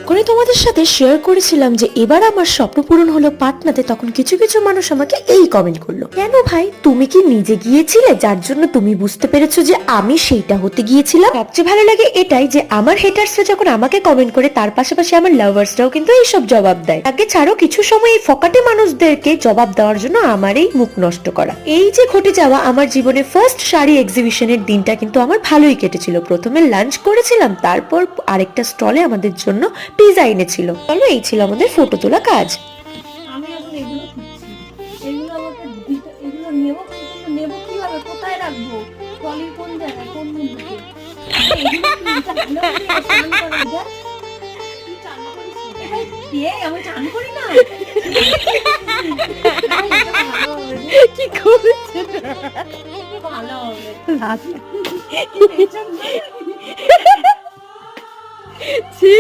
যখনই তোমাদের সাথে শেয়ার করেছিলাম যে এবার আমার স্বপ্ন পূরণ হলো পাটনাতে, তখন কিছু কিছু মানুষ আমাকে এই কমেন্ট করলো, কেন ভাই তুমি কি নিজে গিয়েছিলে যার জন্য তুমি বুঝতে পেরেছো যে আমি সেইটা হতে গিয়েছিলাম? সবচেয়ে ভালো লাগে এটাই যে আমার হেটার্সরা যখন আমাকে কমেন্ট করে তার পাশাপাশি আমার লাভার্সরাও কিন্তু এইসব জবাব দেয়। আগে ছাড়ো, কিছু সময় এই ফকাটে মানুষদেরকে জবাব দেওয়ার জন্য আমারই মুখ নষ্ট করা। এই যে ঘটে যাওয়া আমার জীবনে ফার্স্ট শাড়ি এক্সিবিশনের দিনটা কিন্তু আমার ভালোই কেটেছিল। প্রথমে লাঞ্চ করেছিলাম, তারপর আরেকটা স্টলে আমাদের জন্য পিজা এনেছিল। চলো, এই ছিল আমাদের ফটো তোলা কাজ। আমি এখন এগুলো খুঁজছি, এগুলো আমাকে এগুলো নেবো, কিন্তু নেবো কিভাবে, কোথায় রাখবো, ট্রলির কোন জায়গায়, কোন বিন্দুতে? আমি চান করি না। কি করছে? ভালো হবে। ছি।